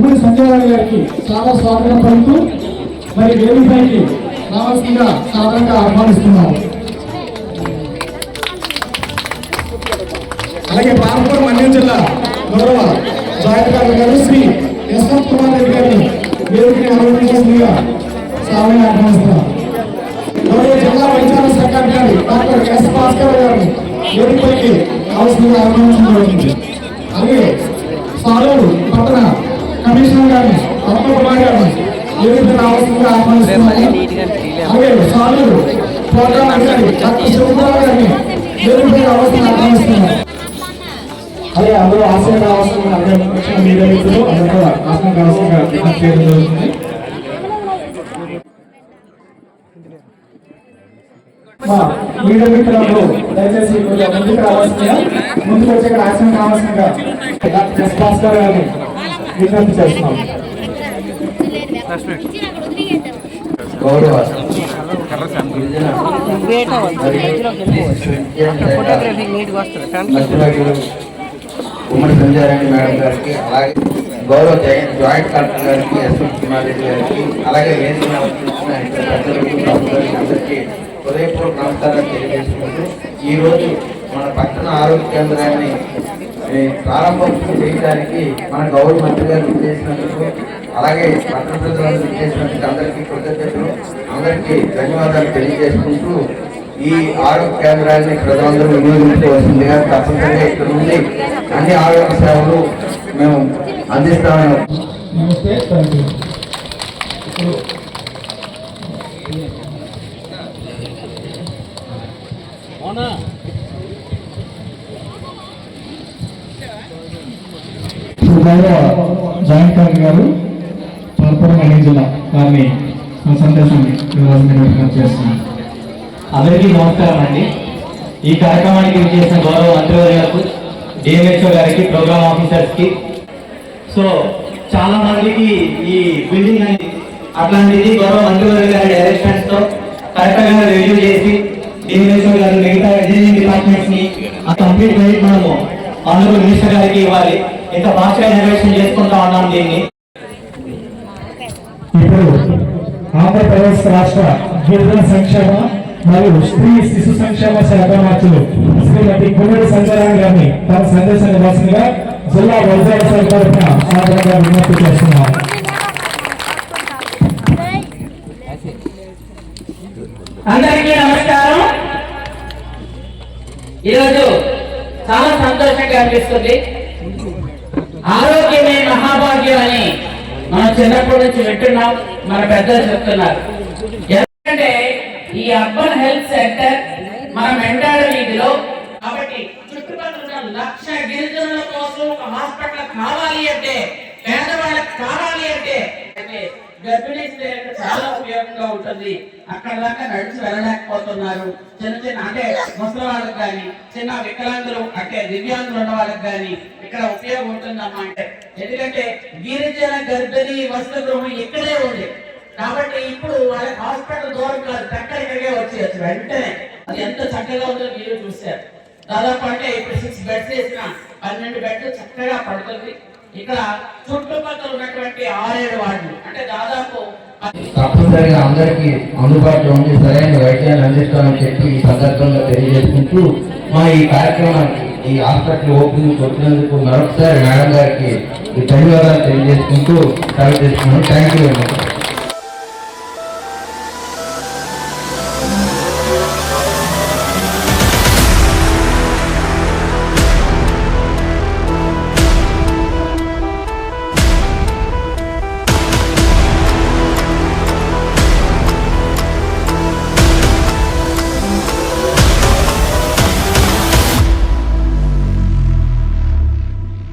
గుడి సంజయ్ గారికి చాలా స్వాగతం పలుకుతూ మరి వేదికపైకి రావాల్సిందిగా సాధారణంగా ఆహ్వానిస్తున్నాము. అలాగే పాలకొండ మండ్యం జిల్లా గౌరవ జాయింట్ కలెక్టర్ గారు శ్రీ యశ్వంత్ కుమార్ రెడ్డి గారిని వేదికని ఆహ్వానించాల్సిందిగా సాధారణంగా ఆహ్వానిస్తున్నాం. గౌరవ జిల్లా వైద్యాల శాఖ అధికారి డాక్టర్ ఎస్ భాస్కర్ గారిని వేదికపైకి రావాల్సిందిగా ఆహ్వానించడం జరుగుతుంది. అలాగే సాలూరు పట్టణ కమిషనర్ గారిని పద్మ కుమార్ గారిని వేదికపై రావాల్సిందిగా ఆహ్వానిస్తున్నాము. అలాగే సాలూరు ప్రోగ్రాం అధికారి డాక్టర్ శివకుమార్ గారిని వేదికపై రావాల్సిందిగా ఆహ్వానిస్తున్నాము. అలాగే అందరూ ఆశ్రయం కావాల్సిన మీడియా మిత్రులు అందరూ ఆశ్రయం కావాల్సిందిగా విజ్ఞప్తి చేయడం జరుగుతుంది. మా మీడియా మిత్రులు దయచేసి ముందుకు రావాల్సిందిగా ముందుకు వచ్చి ఇక్కడ ఆశ్రయం కావాల్సిందిగా ఎస్ భాస్కర్ గారిని విజ్ఞప్తి చేస్తున్నాం. గౌరవ ఉమ్మడి సంజయారెడ్డి మేడం గారికి, అలాగే గౌరవ జాయింట్ కలెక్టర్ గారికి, యశ్వంత్ కుమార్ రెడ్డి గారికి, అలాగే వేదిక అందరికీ హృదయపూర్వక నమస్కారాలు తెలియజేసుకుంటూ ఈరోజు మన పట్టణ ఆరోగ్య కేంద్రాన్ని ప్రారంభం చేయడానికి మన గౌరవ మంత్రి గారు చేసినందుకు, అలాగే పట్టణ ప్రజలను చేసినందుకు అందరికీ కృతజ్ఞతలు, అందరికీ ధన్యవాదాలు తెలియజేసుకుంటూ ఈ ఆరోగ్య కేంద్రాన్ని ప్రజలందరూ వినియోగించవలసిందిగా, తప్పనిసరిగా ఇక్కడ నుండి అన్ని ఆరోగ్య సేవలు మేము అందిస్తామని. జాయింట్ కలెక్టర్ గారు పాలకొండ మండ్యం జిల్లా వారిని సందేశాన్ని చేస్తున్నారు. అందరికీ నమస్కారం అండి. ఈ కార్యక్రమానికి చేసిన గౌరవ మంత్రివర్యులకు, డిఎంహెచ్ఓ గారికి, ప్రోగ్రామ్ ఆఫీసర్స్ కి, సో చాలా మందికి ఈ బిల్డింగ్ అనేది అట్లాంటిది గౌరవ మంత్రివర్య గారి డైరెక్షన్స్ తో కరెక్ట్ గా రివ్యూ చేసి డిఎంహెచ్ఓ గారు మిగతా ఇంజనీరింగ్ డిపార్ట్మెంట్స్ ని కంప్లీట్ క్రెడిట్ మనము ఆనరబుల్ మినిస్టర్ గారికి ఇవ్వాలి. ఇంత ఫాస్ట్ గా ఇన్వెస్టిగేషన్ చేసుకుంటా ఉన్నాం దీన్ని. ఇప్పుడు ఆంధ్రప్రదేశ్ రాష్ట్ర గిరిజన సంక్షేమ మరియు స్త్రీ శిశు సంక్షేమ శాఖ మంత్రులు శ్రీమతి గుమ్మడి సంజయ్ గారిని తన సందేశం ఇవ్వాల్సిందిగా జిల్లా వైద్య శాఖ తరఫున సాధారణంగా విజ్ఞప్తి చేస్తున్నారు. అందరికీ నమస్కారం. ఈరోజు చాలా సంతోషంగా అనిపిస్తుంది. ఆరోగ్యమే మహాభాగ్యం అని మనం చిన్నప్పటి నుంచి వింటున్నాం, మన పెద్దలు చెప్తున్నారు. ఎందుకంటే ఈ అర్బన్ హెల్త్ సెంటర్ మన మెండాడ వీధిలో, కాబట్టి చుట్టుపక్కల 1,00,000 గిరిజనుల కోసం ఒక హాస్పిటల్ కావాలి అంటే, పేదవాళ్ళకి కావాలి అంటే గర్భిణీ స్త్రీలకు చాలా ఉపయోగంగా ఉంటుంది. అక్కడ దాకా నడిచి వెళ్ళలేకపోతున్నారు. చిన్న అంటే ముసలి వాళ్ళకి కానీ, చిన్న వికలాంగులు అంటే దివ్యాంగులు ఉన్న వాళ్ళకి కానీ ఇక్కడ ఉపయోగం ఉంటుందమ్మా. అంటే ఎందుకంటే గిరిజన గర్భిణీ వసతి గృహం ఇక్కడే ఉంది కాబట్టి ఇప్పుడు వాళ్ళకి హాస్పిటల్ దూరం కాదు, దగ్గరికే వచ్చేయచ్చు వెంటనే. అది ఎంత చక్కగా ఉందో మీరు చూశారు. దాదాపు అంటే ఇప్పుడు 6 బెడ్స్ వేసిన 12 బెడ్లు చక్కగా పడుతుంది. ఇక్కడ చుట్టుపక్కల ఉన్నటువంటి 6-7 వార్డులు అంటే దాదాపు తప్పనిసరిగా అందరికీ అందుబాటులో ఉండి సరైన వైద్యాన్ని అందిస్తామని చెప్పి ఈ సందర్భంగా తెలియజేసుకుంటూ మా ఈ కార్యక్రమానికి, ఈ హాస్పిటల్ ఓపెనింగ్ వచ్చినందుకు మరొకసారి మేడం గారికి ధన్యవాదాలు తెలియజేసుకుంటూ సెలవు తీసుకున్నాను. Thank you very much.